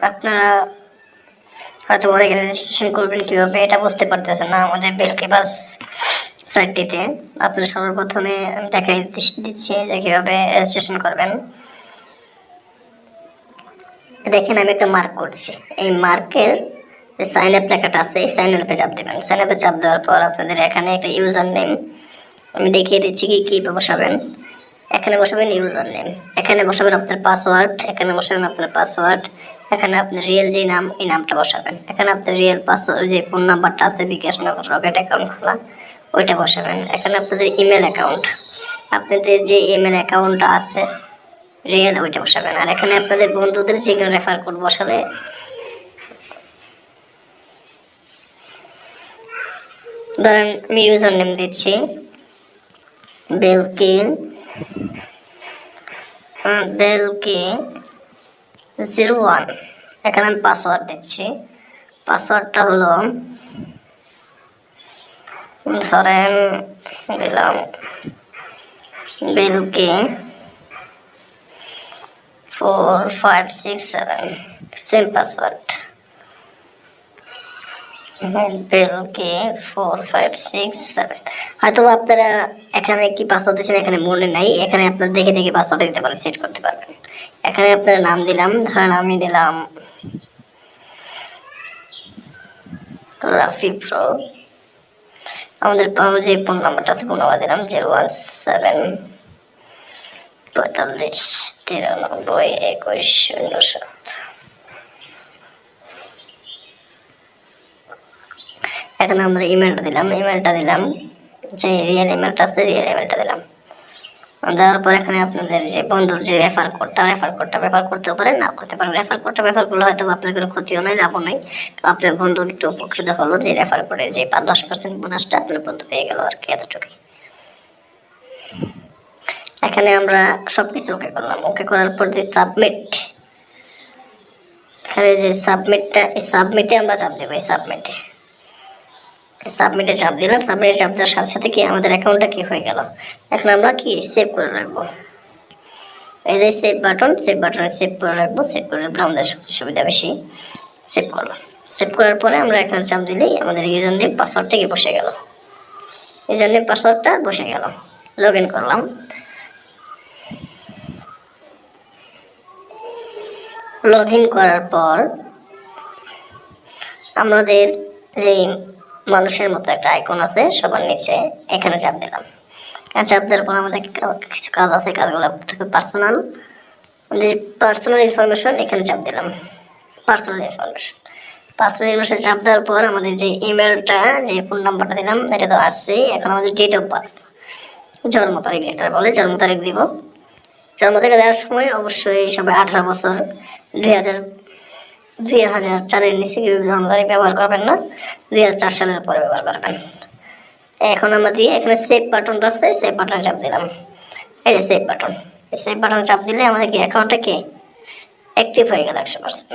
আপনারা হয়তো মনে গেলে রেজিস্ট্রেশন করবেন কীভাবে এটা বুঝতে পারতেছেন না। আমাদের বিলকিবাস সাইটটিতে আপনারা সর্বপ্রথমে আমি দেখাই দিচ্ছি যে কীভাবে রেজিস্ট্রেশন করবেন। দেখেন আমি একটা মার্ক করছি, এই মার্কের যে সাইন আপ লেখাটা আছে এই সাইন আপে চাপ দেবেন। সাইন আপে চাপ দেওয়ার পর আপনাদের এখানে একটা ইউজার নেম আমি দেখিয়ে দিচ্ছি কী বসাবেন। এখানে বসাবেন ইউজার নেম, এখানে বসাবেন আপনার পাসওয়ার্ড, এখানে বসাবেন আপনার পাসওয়ার্ড, এখানে আপনার রিয়েল যে নাম এই নামটা বসাবেন, এখানে আপনার রিয়েল পাসওয়ার্ড যে ফোন নাম্বারটা আছে বিকাশ নগর রকেট অ্যাকাউন্ট খোলা ওইটা বসাবেন। এখানে আপনাদের ইমেল অ্যাকাউন্ট, আপনাদের যে ইমেল অ্যাকাউন্টটা আছে রিয়েল ওইটা বসাবেন। আর এখানে আপনাদের বন্ধুদের যেগুলো রেফার কোড বসালে ধরেন আমি ইউজার নেম দিচ্ছি বেলকি 01, এখানে আমি পাসওয়ার্ড দিচ্ছি। পাসওয়ার্ডটা হলো ধরেন দিলাম বেলকি 4567, সেম পাসওয়ার্ড বেলকি 4567। হয়তো আপনারা এখানে কি পাসওয়ার্ড দিচ্ছেন এখানে মনে নাই, এখানে আপনার দেখে দেখে পাসওয়ার্ড দিতে পারেন, সেট করতে পারবেন। এখানে আপনারা নাম দিলাম, ধরেন আমি দিলাম রাফি প্রো, আমাদের যে ফোন নাম্বারটা আছে ফোন নাম্বার দিলাম 01745932107। এখানে আমরা ইমেলটা দিলাম যে রিয়েল ইমেলটা আছে রিয়েল ইমেলটা দিলাম। দেওয়ার পর এখানে আপনাদের যে বন্ধুর যে রেফার কোডটা ব্যবহার করতেও পারেন, না করতে পারেন। রেফার কোডটা ব্যবহার করলে হয়তো আপনার কোনো ক্ষতিও নয়, লাভও নয়। আপনার বন্ধু একটু উপকৃত হলো যে রেফার করে যে 10% বোনাসটা আপনার বন্ধু পেয়ে গেল আর কি, এতটুকুই। এখানে আমরা সবকিছু ওকে করলাম। ওকে করার পর যে সাবমিট, এখানে যে সাবমিটটা, এই সাবমিটে আমরা চাপ দেবো। এই সাবমিটে চাপ দিলাম। সাবমিটে চাপ দেওয়ার সাথে সাথে কি আমাদের অ্যাকাউন্টটা কি হয়ে গেল। এখন আমরা কি সেভ করে রাখবো, এই যে সেভ বাটনে সেভ করে রাখবো। সেভ করে রাখলে আমাদের সবচেয়ে সুবিধা বেশি। সেভ করলাম। সেভ করার পরে আমরা এখানে চাপ দিলেই আমাদের ইউজার নেম পাসওয়ার্ডটা কি বসে গেল। ইউজার নেম পাসওয়ার্ডটা বসে গেল। লগ ইন করলাম। লগ ইন করার পর আমাদের যে মানুষের মতো একটা আইকন আছে সবার নিচে, এখানে চাপ দিলাম। চাপ দেওয়ার পর আমাদের কিছু কাজ আছে, কাজগুলো পার্সোনাল ইনফরমেশন, এখানে চাপ দিলাম। পার্সোনাল ইনফরমেশন চাপ দেওয়ার পর আমাদের যে ইমেলটা যে ফোন নাম্বারটা দিলাম এটা তো আসছে। এখন আমাদের ডেট অফ বার্থ, জন্ম তারিখ যেটা বলে জন্ম তারিখ দিব। জন্ম তারিখ দেওয়ার সময় অবশ্যই সবাই 18 বছর 2004-এর নিচে জন্ম তারিখ ব্যবহার করবেন না, 2004 সালের পরে ব্যবহার করবেন। এখন আমরা দিয়ে এখানে সেভ বাটনটা আছে, সেভ বাটন চাপ দিলাম। এই যে সেভ বাটন চাপ দিলে আমাদের কি অ্যাকাউন্টটা কি অ্যাক্টিভ হয়ে গেল 100%।